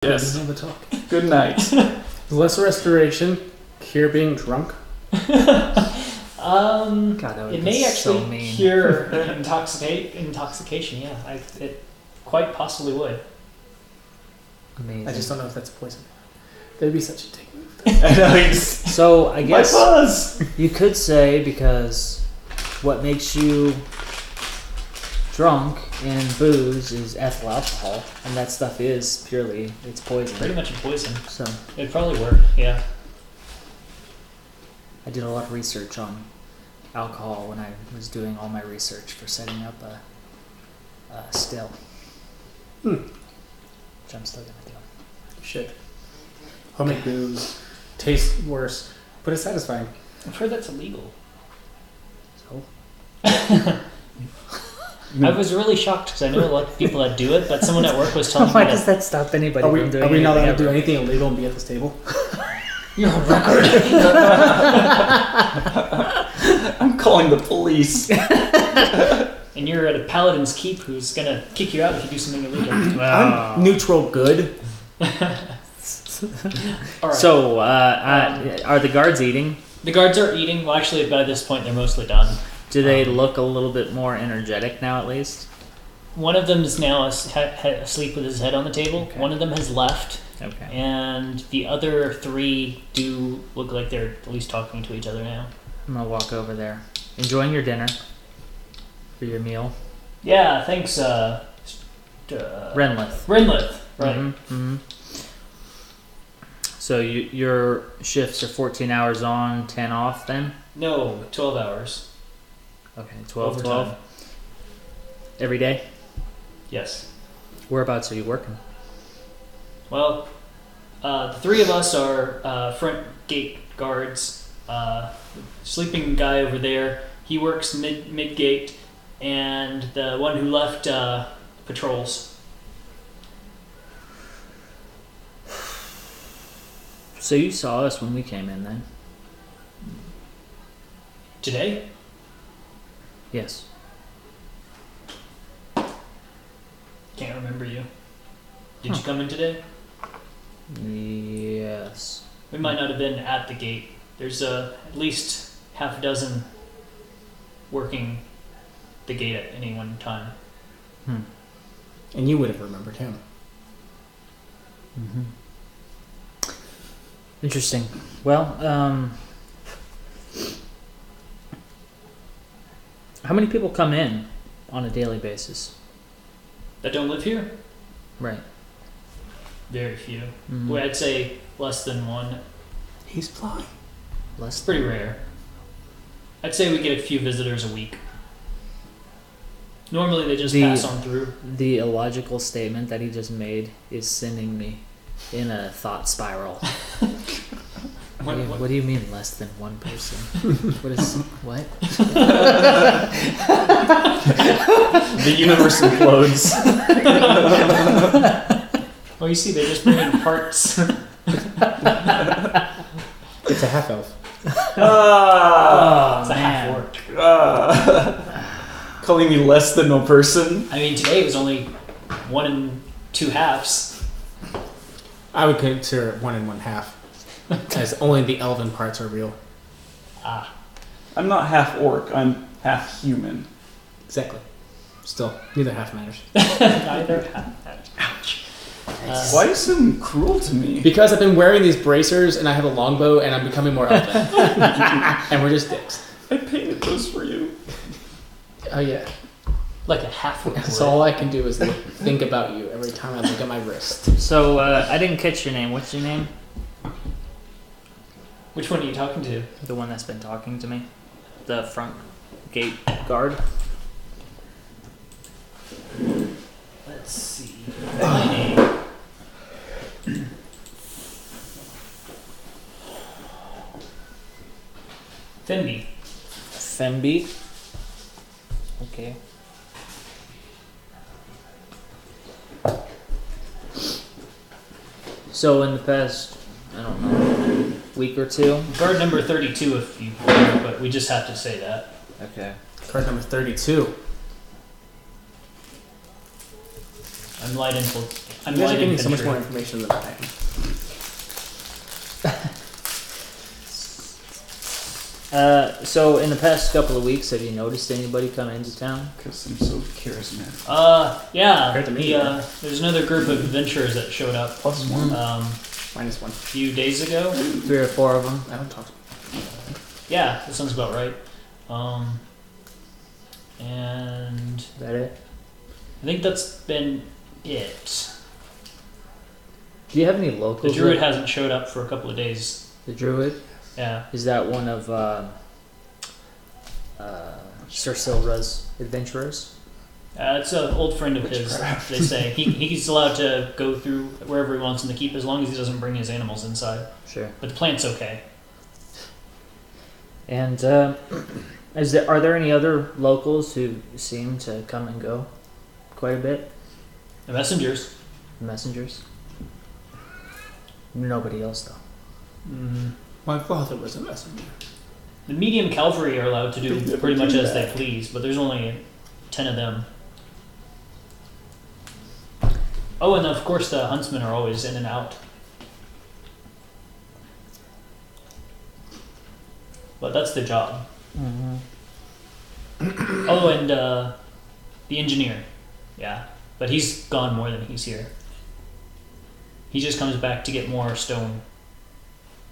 Yes. The talk. Good night. Less restoration. Cure being drunk. God, it may actually cure intoxication. Yeah, it quite possibly would. Amazing. I just don't know if that's poison. That'd be such a dick move. I know, So I guess my buzz. you could say, because what makes you drunk in booze is ethyl alcohol, and that stuff is purely, it's poison. Pretty much a poison. So It'd probably work. Yeah. I did a lot of research on alcohol when I was doing all my research for setting up a still. Which I'm still gonna do. Shit. Homemade booze tastes worse, but it's satisfying. I've heard that's illegal. So I was really shocked because I know a lot of people that do it, but someone at work was telling me why does that that stop anybody Are we from doing not allowed anything to do ever? anything illegal and be at this table? you're a record. I'm calling the police. And you're at a paladin's keep who's gonna kick you out if you do something illegal. I'm neutral good. All right. So, are the guards eating? The guards are eating. Well, actually, by this point, they're mostly done. Do they look a little bit more energetic now, at least? One of them is now asleep with his head on the table. Okay. One of them has left. Okay. And the other three do look like they're at least talking to each other now. I'm gonna walk over there. Enjoying your dinner. For your meal. Yeah, thanks, Renlith. Renlith, right. Mm-hmm. So your shifts are 14 hours on, 10 off then? No, 12 hours. Okay, 12, Overtime. 12. Every day? Yes. Whereabouts are you working? Well, the three of us are front gate guards. Sleeping guy over there, he works mid gate, and the one who left patrols. So you saw us when we came in then? Today? Yes. Can't remember you. Did you come in today? Yes. We might not have been at the gate. There's at least half a dozen working the gate at any one time. And you would have remembered him. Mm-hmm. Interesting. Well, how many people come in on a daily basis? That don't live here? Right. Very few. Mhm. Well, I'd say less than one. He's flying. Less It's pretty rare. I'd say we get a few visitors a week. Normally they just pass on through. The illogical statement that he just made is sending me in a thought spiral. What do you mean less than one person? What is what? The universe implodes. Well, you see, they just bring in parts. It's a half elf. Oh It's a half man. orc. Calling me less than a person. I mean, today was only 1 and 2 halves. I would consider it 1 and 1/2, as only the elven parts are real. Ah, I'm not half orc. I'm half human. Exactly. Still, neither half matters. neither half. Ouch. Why are you so cruel to me? Because I've been wearing these bracers and I have a longbow and I'm becoming more elven. And we're just dicks. I painted those for you. Oh yeah. Like a half orc. So all I can do is think about you every time I look at my wrist. So I didn't catch your name. What's your name? Which one are you talking to? The one that's been talking to me. The front gate guard. Let's see. My name. Fenby. Femby. Okay. So in the past, I don't know, week or two. Guard number 32 if you want, but we just have to say that. Okay. Card number 32. I'm I'm light infantry. I'm You guys are light giving so much infantry. more information than I am. So in the past couple of weeks, have you noticed anybody come into town? Because I'm so charismatic. Yeah. Compared to me, There's another group of adventurers that showed up +1. -1. a few days ago. 3 or 4 of them. I don't talk to Yeah, that sounds about right. And Is that it? I think that's been it. Do you have any The locals? druid that- hasn't showed up for a couple of days. The druid? Yeah. Is that one of Sir Silra's adventurers? It's an old friend of his, Witchcraft. they say. He's allowed to go through wherever he wants in the keep as long as he doesn't bring his animals inside. Sure. But the plant's okay. And are there any other locals who seem to come and go quite a bit? The messengers. Messengers? Nobody else though. My father was a messenger. The medium cavalry are allowed to do They never pretty much do as that. they please, but there's only 10 of them. Oh, and of course the huntsmen are always in and out. But that's their job. Mm-hmm. Oh, and the engineer. Yeah. But he's gone more than he's here. He just comes back to get more stone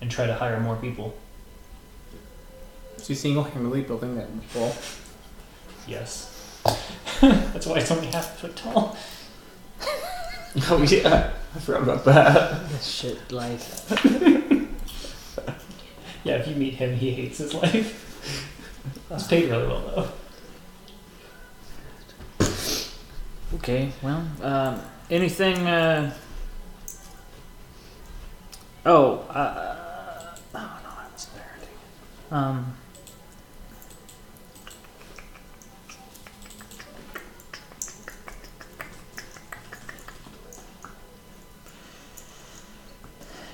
and try to hire more people. Is he single-handedly building that wall? Yes. That's why it's only half a foot tall. Oh yeah, I forgot about that. This shit life. Yeah, if you meet him, he hates his life. He's paid really well, though. Okay, well, anything, oh, no, I wasn't there.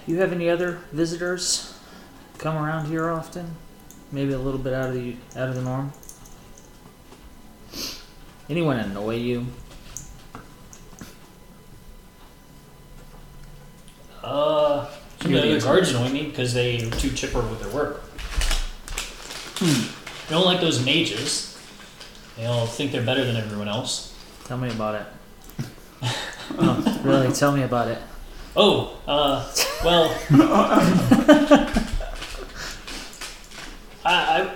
You have any other visitors come around here often? Maybe a little bit out of the norm? Anyone annoy you? Some of the other guards annoy me because they are too chipper with their work. I don't like those mages. They all think they're better than everyone else. Tell me about it. Oh, really? Tell me about it. Oh, well, I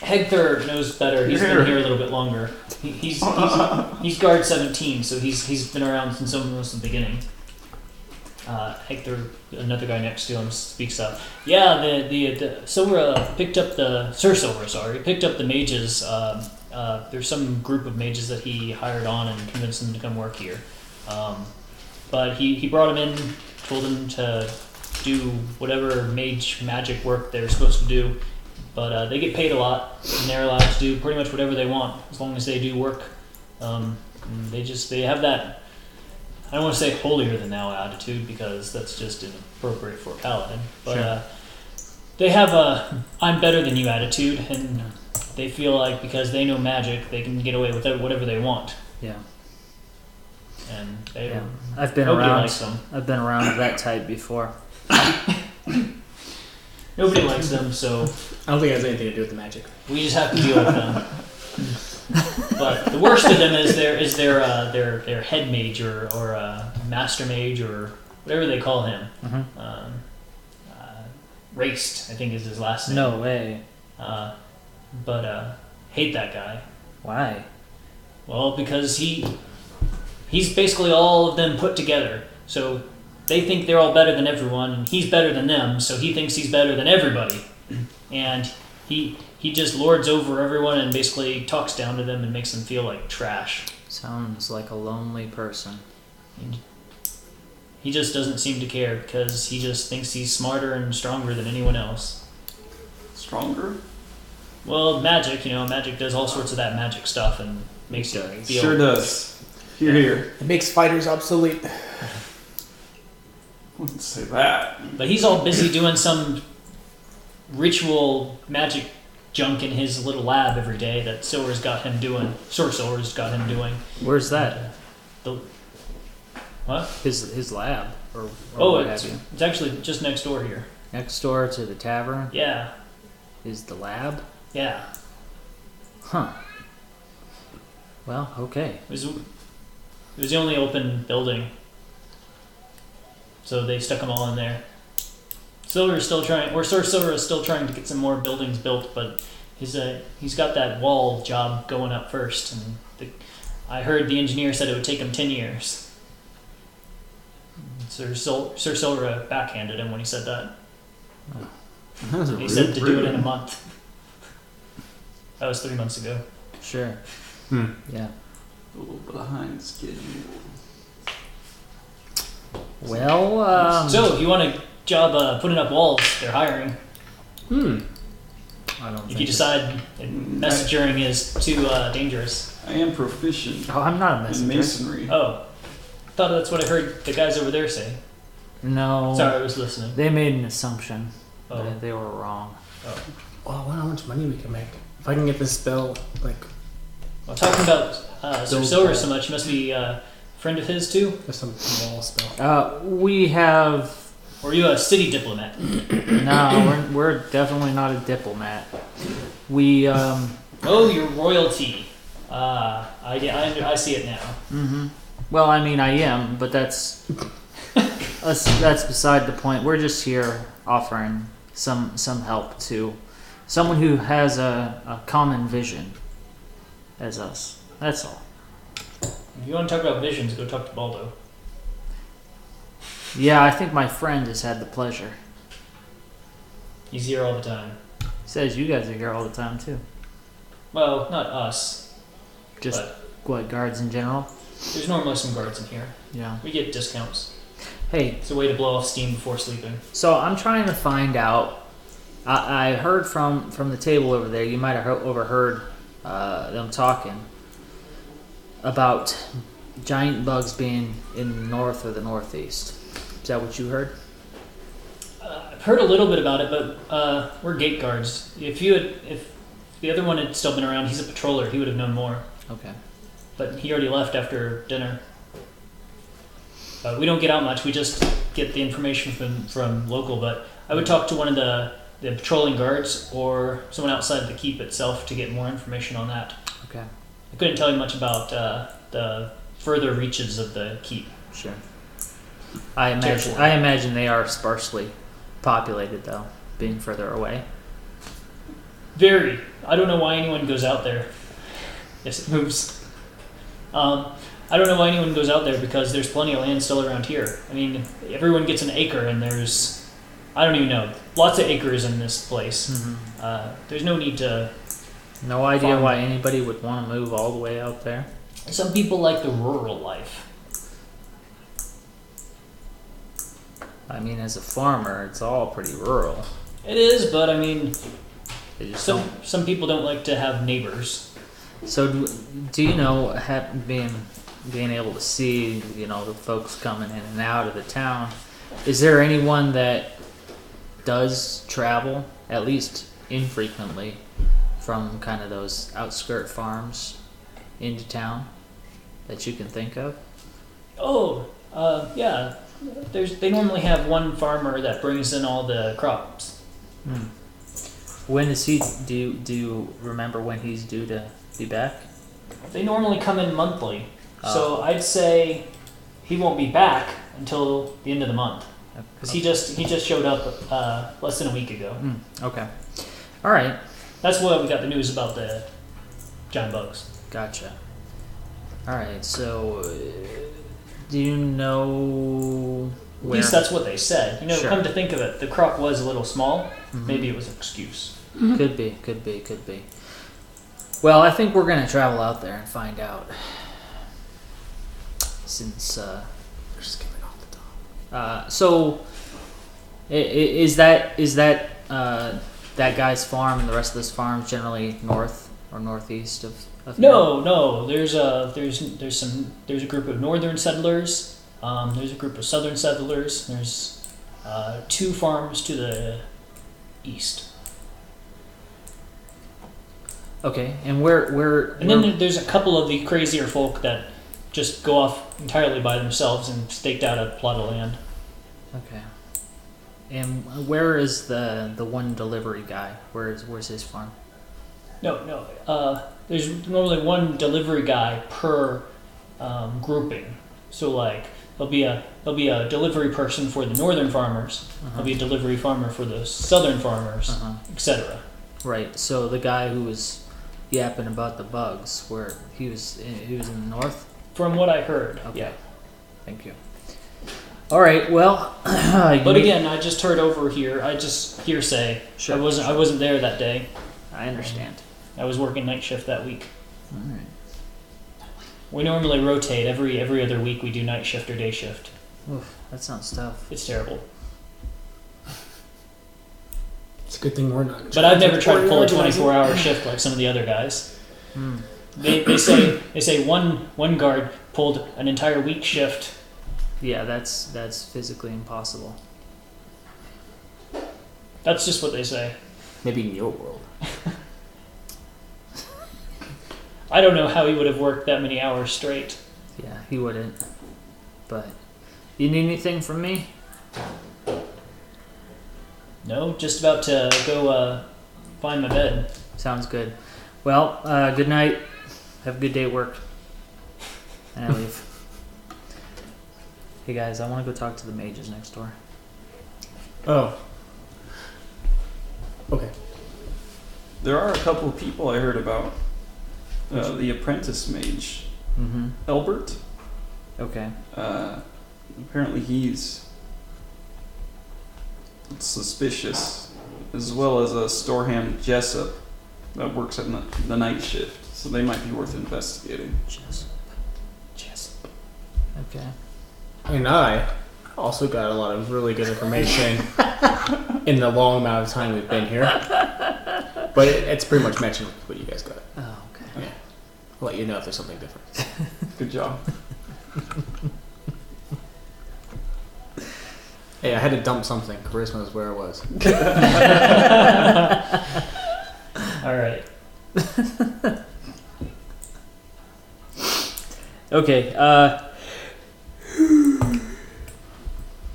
Hector knows better. He's been here a little bit longer. He's guard 17, so he's been around since almost the beginning. Hector, another guy next to him, speaks up. Yeah, the Silra picked up Sir Silra, sorry, picked up the mages. There's some group of mages that he hired on and convinced them to come work here. But he brought them in, told them to do whatever mage magic work they're supposed to do. But they get paid a lot, and they're allowed to do pretty much whatever they want as long as they do work. They have that, I don't want to say holier than thou attitude because that's just inappropriate for a paladin. But Sure. They have a I'm better than you attitude, and they feel like because they know magic, they can get away with whatever they want. Yeah. And they Yeah. I've been nobody around. likes them. I've been around that type before. Nobody likes them, so I don't think it has anything to do with the magic. we just have to deal with them. But the worst of them is their head mage or master mage or whatever they call him. Mm-hmm. Raced, I think is his last name. No way. But hate that guy. Why? Well, because he's basically all of them put together. So they think they're all better than everyone, and he's better than them, so he thinks he's better than everybody. And he just lords over everyone and basically talks down to them and makes them feel like trash. Sounds like a lonely person. He just doesn't seem to care because he just thinks he's smarter and stronger than anyone else. Stronger? Well, magic, magic does all sorts of that magic stuff and makes you feel... Sure does. Here. It makes fighters obsolete. Wouldn't say that. But he's all busy doing some ritual magic junk in his little lab every day that Silra's got him doing. Sir Silra's got him doing. Where's that? What? His lab, or what it's have you? it's actually just next door here. Next door to the tavern Yeah, is the lab. yeah. Huh. Well, okay. It was the only open building, so they stuck them all in there. Sir Silra is still trying to get some more buildings built, but he's got that wall job going up first, and I heard the engineer said it would take him 10 years. Sir Silra backhanded him when he said that. That was a He rude said to do it in a rude. month. That was 3 months ago. Sure. Yeah. A little behind schedule. Well, So if you want a job putting up walls, they're hiring. I don't If think you decide messengering is too dangerous. I am proficient Oh, I'm not a in messenger. masonry. Oh, I thought that's what I heard the guys over there say. No. Sorry, I was listening. They made an assumption. Oh. But they were wrong. Oh, I wonder how much money we can make. If I can get this spell, like, Well, talking about Sir Those Silra guys. so much, you must be a friend of his too? there's some wall spell. We have. Or are you a city diplomat? No, we're definitely not a diplomat. We. Oh, you're royalty. I see it now. Mm-hmm. Well, I mean, I am, but that's beside the point. We're just here offering some help to someone who has a common vision as us. That's all. If you want to talk about visions, go talk to Baldo. Yeah, I think my friend has had the pleasure. He's here all the time. He says you guys are here all the time too. Well, not us. Just But what, guards in general? there's normally some guards in here. Yeah. We get discounts. Hey, It's a way to blow off steam before sleeping. so I'm trying to find out. I heard from the table over there. You might have overheard them talking about giant bugs being in the north or the northeast. Is that what you heard? I've heard a little bit about it, but we're gate guards. If the other one had still been around, he's a patroller. He would have known more. Okay. But he already left after dinner. We don't get out much. We just get the information from local. But I would talk to one of the patrolling guards or someone outside the keep itself to get more information on that. Okay. I couldn't tell you much about the further reaches of the keep. Sure. I imagine they are sparsely populated though, being further away. Very. I don't know why anyone goes out there. Yes, it moves. I don't know why anyone goes out there because there's plenty of land still around here. I mean, everyone gets an acre and there's, I don't even know, lots of acres in this place. Mm-hmm. There's no need to. No idea Farm. why anybody would want to move all the way out there. Some people like the rural life. I mean, as a farmer, it's all pretty rural. It is, but I mean, They just don't. some people don't like to have neighbors. So do you know, being able to see, you know, the folks coming in and out of the town, is there anyone that does travel, at least infrequently, from kind of those outskirt farms into town that you can think of? Oh, yeah. They normally have one farmer that brings in all the crops. When is he? Do you remember when he's due to be back? They normally come in monthly, so I'd say he won't be back until the end of the month because he just showed up less than a week ago. Okay. All right. That's why we got the news about the giant bugs. Gotcha. All right. So, do you know At where? least that's what they said. You know, Sure. come to think of it, the crop was a little small. Maybe it was an excuse. Could be. Well, I think we're gonna travel out there and find out. Since They're skipping off the top. so, is that that guy's farm and the rest of this farm generally north or northeast of here? No. There's a group of northern settlers. There's a group of southern settlers. There's 2 farms to the east. Okay, and where And then there's a couple of the crazier folk that just go off entirely by themselves and staked out a plot of land. Okay. And where is the one delivery guy? Where's his farm? No. There's normally one delivery guy per grouping. So like there'll be a delivery person for the northern farmers. There'll be a delivery farmer for the southern farmers, etc. Right. So the guy who was yapping about the bugs, where he was in the north. From what I heard, Okay. yeah. Thank you. All right. Well, But again, I just heard over here. I just hearsay. Sure, I wasn't there that day. I understand. I was working night shift that week. All right. We normally rotate every other week. We do night shift or day shift. Oof, that sounds tough. It's terrible. It's a good thing we're not. But I've never tried to pull a 24-hour shift like some of the other guys. They say one guard pulled an entire week shift. Yeah, that's physically impossible. That's just what they say. Maybe in your world. I don't know how he would have worked that many hours straight. Yeah, he wouldn't. But you need anything from me? No, just about to go find my bed. Sounds good. Well, good night. Have a good day at work. And I leave. Hey guys, I want to go talk to the mages next door. Oh. Okay. There are a couple of people I heard about. The apprentice mage, Mm-hmm. Elbert. Okay. Apparently he's suspicious, as well as a storehand Jessup that works at the night shift. So they might be worth investigating. Jessup. Okay. I mean, I also got a lot of really good information in the long amount of time we've been here. But it's pretty much mentioned what you guys got. Oh, okay. Yeah. I'll let you know if there's something different. Good job. Hey, I had to dump something. Charisma is where it was. All right. Okay,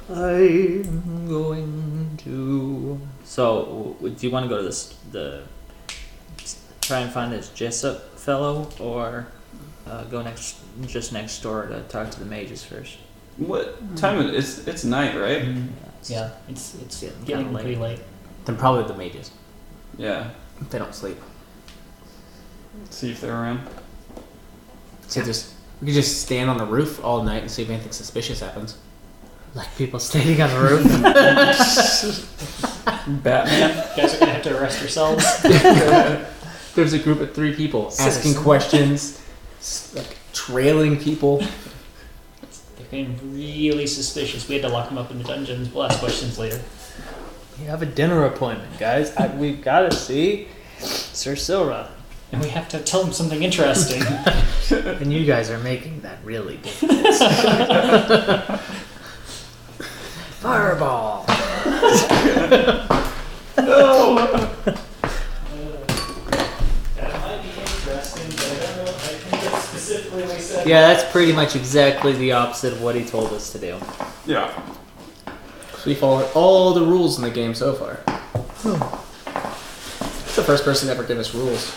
I'm going to. So, do you want to go to try and find this Jessup fellow, or go just next door to talk to the mages first? What time it is? It's night, right? Yeah, it's Getting getting kinda pretty late. Then probably the mages. Yeah. They don't sleep. See if they're around. So we could just stand on the roof all night and see if anything suspicious happens. Like people standing on the roof? Batman. You guys are gonna have to arrest yourselves. There's a group of 3 people asking Citizen. questions, like trailing people. They're getting really suspicious. We had to lock them up in the dungeons. We'll ask questions later. You have a dinner appointment, guys. We've got to see Sir Silra. And we have to tell them something interesting. And you guys are making that really difficult. Fireball! That might be interesting, but I don't know. I think it's specifically what he said. Yeah, that's pretty much exactly the opposite of what he told us to do. Yeah. So we followed all the rules in the game so far. It's the first person to ever give us rules,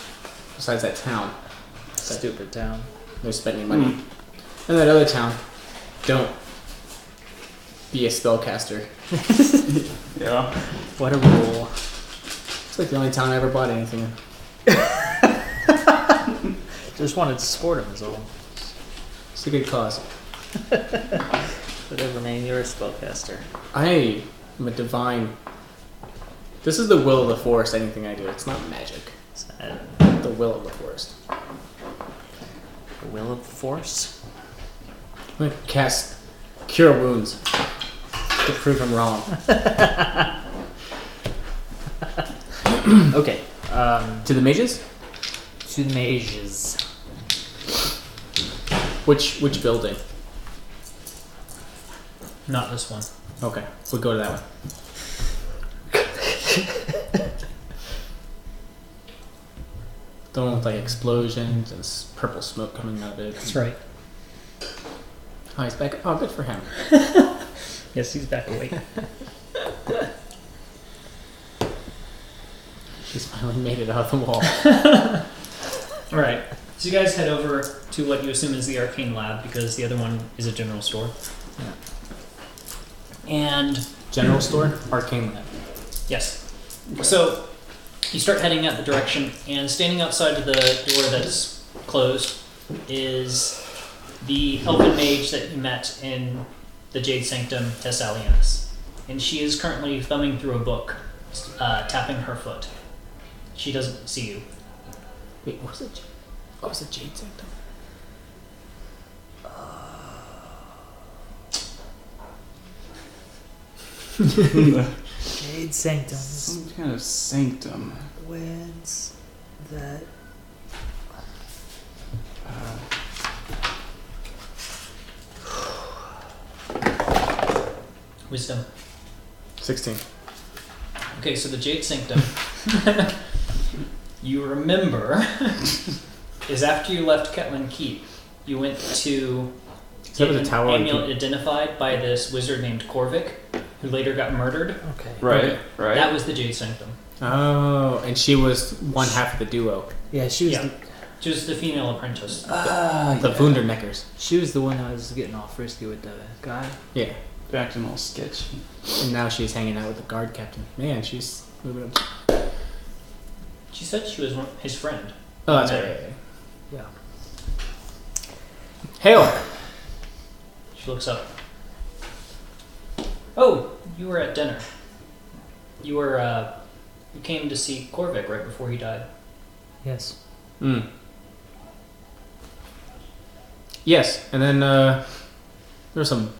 besides that town. Stupid town. No spending money. And that other town, don't be a spellcaster. Yeah. What a rule. It's like the only town I ever bought anything in. Just wanted to support him is all. It's a good cause. Whatever, man, you're a spellcaster. I am a divine. This is the will of the forest, anything I do. It's not magic. It's The will of the forest. the will of the force. I'm gonna cast Cure Wounds to prove him wrong. Okay. To the mages? To the mages. Which building? Not this one. Okay, we'll go to that one. The one with like explosions and purple smoke coming out of it. That's right. Oh, he's back. Oh, good for him. Yes, he's back awake. He's finally made it out of the wall. All right. So you guys head over to what you assume is the arcane lab because the other one is a general store. Yeah. And General store, arcane lab. yes. So you start heading out the direction, and standing outside of the door that's closed is the elven mage that you met in the Jade Sanctum, Thessalianus. And she is currently thumbing through a book, tapping her foot. She doesn't see you. Wait, what was it? What was it, Jade Sanctum? Jade Sanctum. Some kind of sanctum. When's that? Wisdom. 16. Okay, so the Jade Sanctum, you remember, is after you left Ketlin Keep, you went to Is that get where the an tower? amulet identified by this wizard named Korvik, who later got murdered. Okay. Right, Okay. right. That was the Jade Sanctum. Oh, and she was one half of the duo. Yeah, she was. Yeah. She was the female apprentice. The Wunderneckers. She was the one that was getting all frisky with the guy. Yeah. Acting all sketchy. And now she's hanging out with the guard captain. Man, she's moving up. She said she was his friend. Oh, that's Yeah. right. Yeah. Hail! She looks up. Oh, you were at dinner. You were, you came to see Korvik right before he died. Yes. Yes, and then there was some